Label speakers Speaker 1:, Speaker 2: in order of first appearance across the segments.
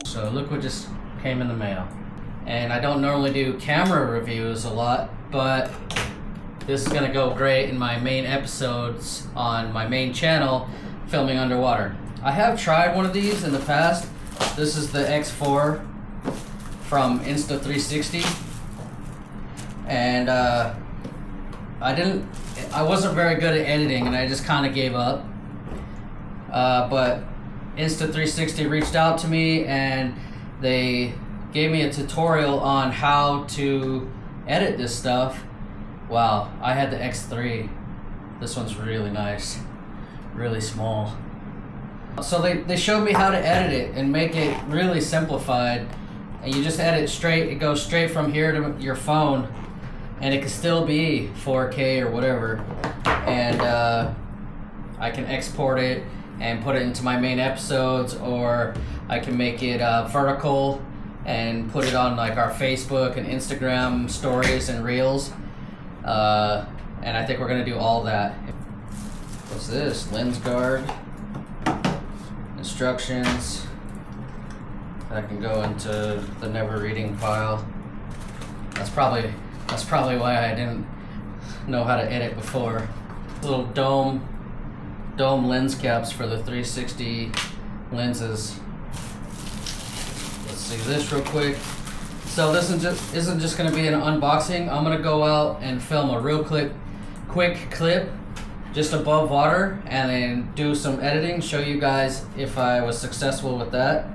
Speaker 1: So look what just came in the mail. And I don't normally do camera reviews a lot, but this is gonna go great in my main episodes on my main channel, filming underwater. I have tried one of these in the past. This is the X4 from Insta360. And I wasn't very good at editing and I just kind of gave up. But Insta360 reached out to me and they gave me a tutorial on how to edit this stuff. Wow, I had the X3. This one's really nice, really small. So they showed me how to edit it and make it really simplified. And you just edit straight, it goes straight from here to your phone. And it can still be 4K or whatever. And I can export it and put it into my main episodes, or I can make it vertical and put it on like our Facebook and Instagram stories and reels. And I think we're gonna do all that. What's this? Lens guard, instructions. That can go into the never reading pile. That's probably why I didn't know how to edit before. Little dome lens caps for the 360 lenses. Let's see this real quick. So this isn't just gonna be an unboxing. I'm gonna go out and film a real quick clip just above water and then do some editing, show you guys if I was successful with that.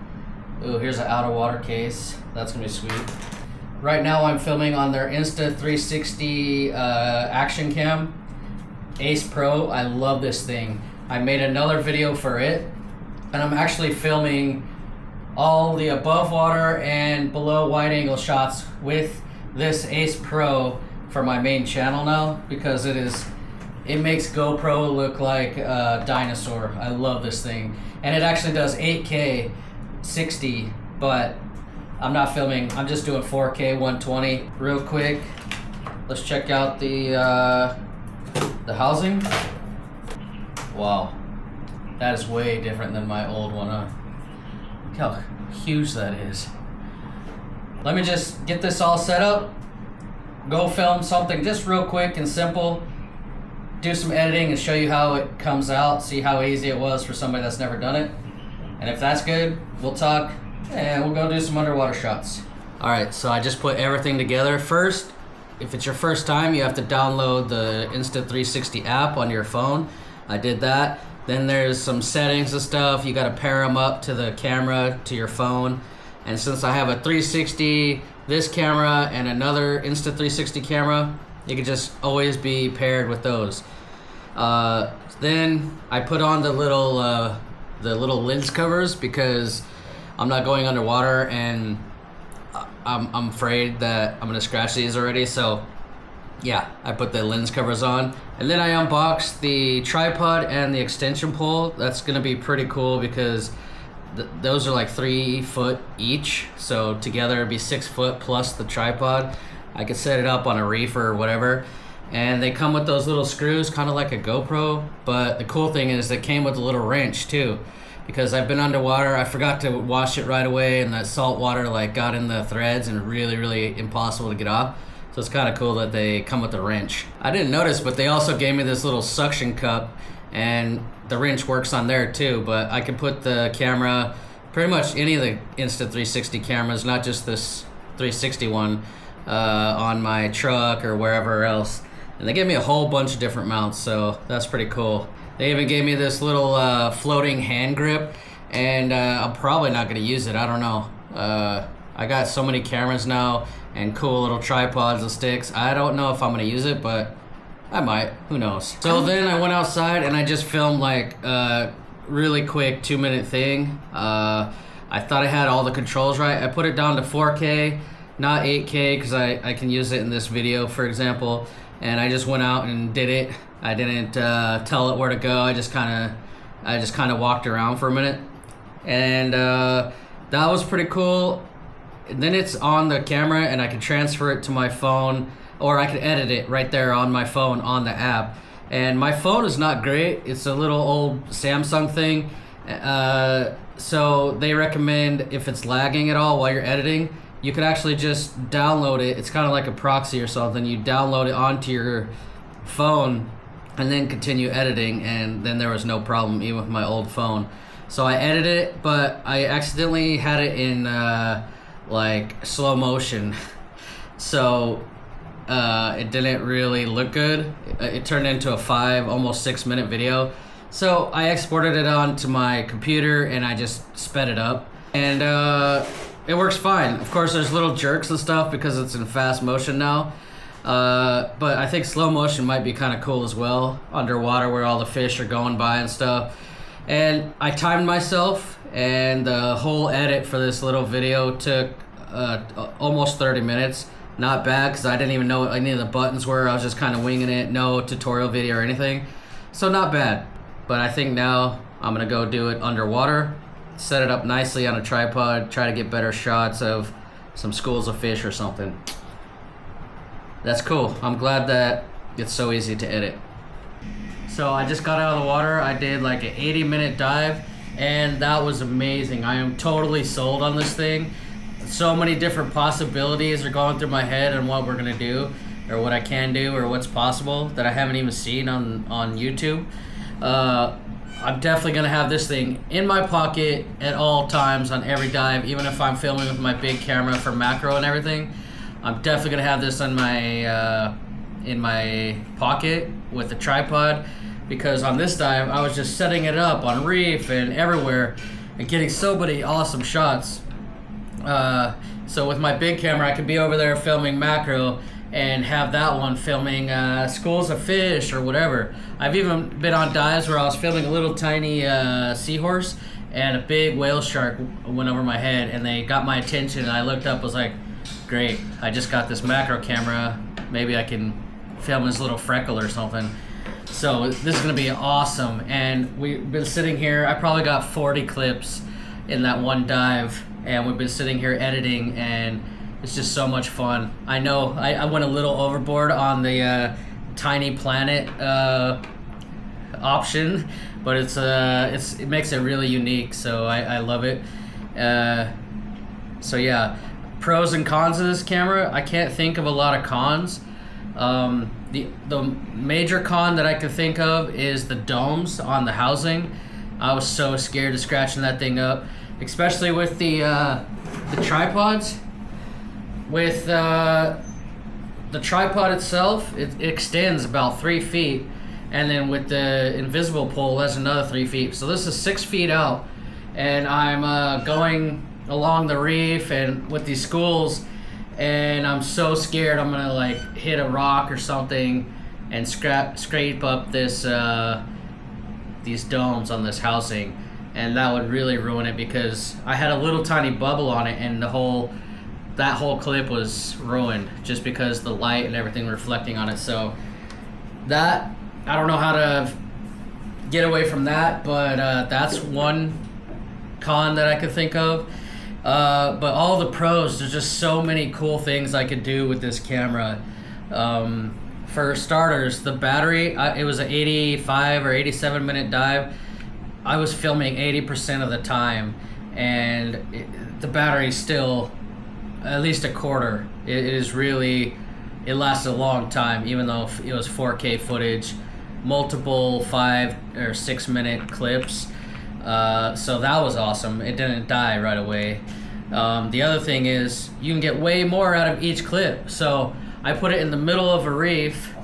Speaker 1: Ooh, here's an out of water case. That's gonna be sweet. Right now I'm filming on their Insta360 action cam, Ace Pro. I love this thing. I made another video for it, and I'm actually filming all the above water and below wide angle shots with this Ace Pro for my main channel now, because it makes GoPro look like a dinosaur. I love this thing. And it actually does 8K 60, but I'm not filming, I'm just doing 4K 120. Real quick, let's check out the housing. Wow, that is way different than my old one, huh? Look how huge that is. Let me just get this all set up, go film something just real quick and simple, do some editing and show you how it comes out, see how easy it was for somebody that's never done it. And if that's good, we'll talk and we'll go do some underwater shots. All right, so I just put everything together. First, if it's your first time, you have to download the Insta360 app on your phone. I did that. Then there's some settings and stuff. You gotta pair them up to the camera, to your phone. And since I have a 360, this camera, and another Insta360 camera, you can just always be paired with those. Then I put on the little lens covers because I'm not going underwater and I'm afraid that I'm gonna scratch these already. So yeah, I put the lens covers on. And then I unboxed the tripod and the extension pole. That's gonna be pretty cool because those are like 3 foot each. So together it'd be 6 foot plus the tripod. I could set it up on a reefer or whatever. And they come with those little screws, kind of like a GoPro. But the cool thing is they came with a little wrench too. Because I've been underwater, I forgot to wash it right away and that salt water like got in the threads and really impossible to get off. So it's kind of cool that they come with a wrench. I didn't notice, but they also gave me this little suction cup and the wrench works on there too, but I can put the camera, pretty much any of the Insta360 cameras, not just this 360 one, on my truck or wherever else. And they gave me a whole bunch of different mounts, so that's pretty cool. They even gave me this little floating hand grip, and I'm probably not gonna use it, I don't know. I got so many cameras now and cool little tripods and sticks. I don't know if I'm gonna use it, but I might, who knows. So then I went outside and I just filmed like a really quick 2-minute thing. I thought I had all the controls right. I put it down to 4K, not 8K, because I can use it in this video, for example. And I just went out and did it. I didn't tell it where to go. I just kind of walked around for a minute, and that was pretty cool. And then it's on the camera, and I can transfer it to my phone or I could edit it right there on my phone on the app. And my phone is not great. It's a little old Samsung thing. So they recommend if it's lagging at all while you're editing, you could actually just download it. It's kind of like a proxy or something. You download it onto your phone and then continue editing, and then there was no problem even with my old phone. So I edited it, but I accidentally had it in like slow motion. So it didn't really look good. It turned into a 5, almost 6 minute video. So I exported it onto my computer and I just sped it up, and it works fine. Of course, there's little jerks and stuff because it's in fast motion now. But I think slow motion might be kind of cool as well, underwater where all the fish are going by and stuff. And I timed myself, and the whole edit for this little video took almost 30 minutes. Not bad, because I didn't even know what any of the buttons were. I was just kind of winging it, no tutorial video or anything. So not bad. But I think now I'm gonna go do it underwater, set it up nicely on a tripod, try to get better shots of some schools of fish or something. That's cool. I'm glad that it's so easy to edit. So I just got out of the water. I did like an 80-minute dive, and that was amazing. I am totally sold on this thing. So many different possibilities are going through my head on what we're gonna do, or what I can do, or what's possible that I haven't even seen on YouTube. I'm definitely gonna have this thing in my pocket at all times on every dive, even if I'm filming with my big camera for macro and everything. I'm definitely gonna have this on my in my pocket with the tripod, because on this dive I was just setting it up on reef and everywhere and getting so many awesome shots. So with my big camera I could be over there filming macro and have that one filming schools of fish or whatever. I've even been on dives where I was filming a little tiny seahorse, and a big whale shark went over my head, and they got my attention, and I looked up, was like, great, I just got this macro camera, maybe I can film this little freckle or something. So this is gonna be awesome. And we've been sitting here, I probably got 40 clips in that one dive, and we've been sitting here editing, and it's just so much fun. I know I went a little overboard on the tiny planet option, but it makes it really unique, so I love it. So yeah, pros and cons of this camera. I can't think of a lot of cons. The major con that I could think of is the domes on the housing. I was so scared of scratching that thing up, especially with the tripods. With the tripod itself, it extends about 3 feet, and then with the invisible pole, that's another 3 feet. So this is 6 feet out, and I'm going along the reef and with these schools, and I'm so scared I'm gonna like hit a rock or something and scrape up this these domes on this housing, and that would really ruin it, because I had a little tiny bubble on it, and that whole clip was ruined just because the light and everything reflecting on it. So that, I don't know how to get away from that, but that's one con that I could think of. But all the pros, there's just so many cool things I could do with this camera. For starters, the battery, it was an 85 or 87 minute dive. I was filming 80% of the time, and the battery's still at least a quarter. It lasted a long time, even though it was 4K footage, multiple 5 or 6 minute clips. So that was awesome. It didn't die right away. The other thing is you can get way more out of each clip. So I put it in the middle of a reef,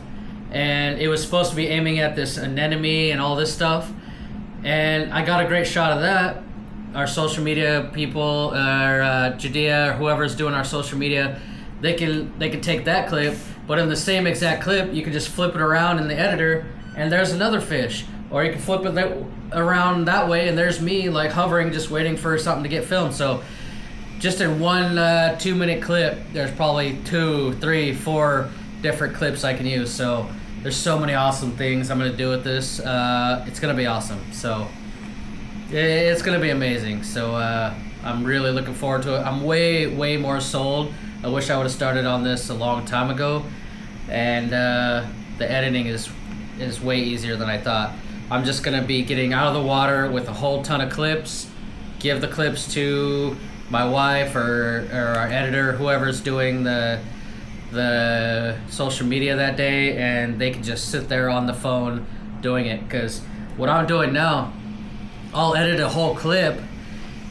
Speaker 1: and it was supposed to be aiming at this anemone and all this stuff, and I got a great shot of that. Our social media people, or Judea, or whoever's doing our social media, they can take that clip, but in the same exact clip, you can just flip it around in the editor, and there's another fish. Or you can flip it around that way, and there's me like hovering, just waiting for something to get filmed. So just in one 2 minute clip, there's probably 2, 3, 4 different clips I can use. So there's so many awesome things I'm gonna do with this. It's gonna be awesome. So it's gonna be amazing. So I'm really looking forward to it. I'm way more sold. I wish I would have started on this a long time ago. and the editing is way easier than I thought. I'm just gonna be getting out of the water with a whole ton of clips, give the clips to my wife or our editor, whoever's doing the social media that day, and they can just sit there on the phone doing it. Because what I'm doing now, I'll edit a whole clip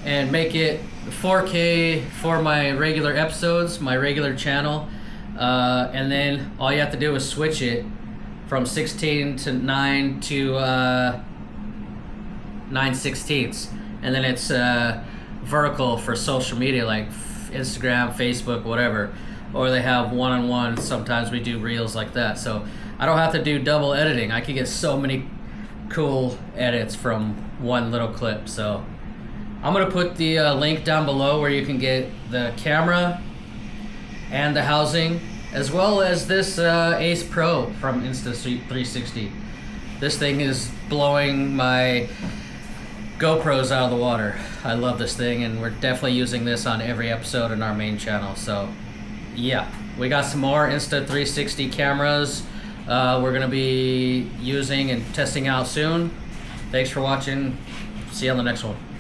Speaker 1: and make it 4K for my regular episodes, my regular channel, and then all you have to do is switch it from 16 to 9 to 9/16, and then it's vertical for social media like Instagram, Facebook, whatever. Or they have one-on-one. Sometimes we do reels like that, so I don't have to do double editing. I can get so many cool edits from one little clip. So I'm gonna put the link down below where you can get the camera and the housing, as well as this Ace Pro from Insta360. This thing is blowing my GoPros out of the water. I love this thing, and we're definitely using this on every episode in our main channel. So yeah, we got some more Insta360 cameras we're gonna be using and testing out soon. Thanks for watching. See you on the next one.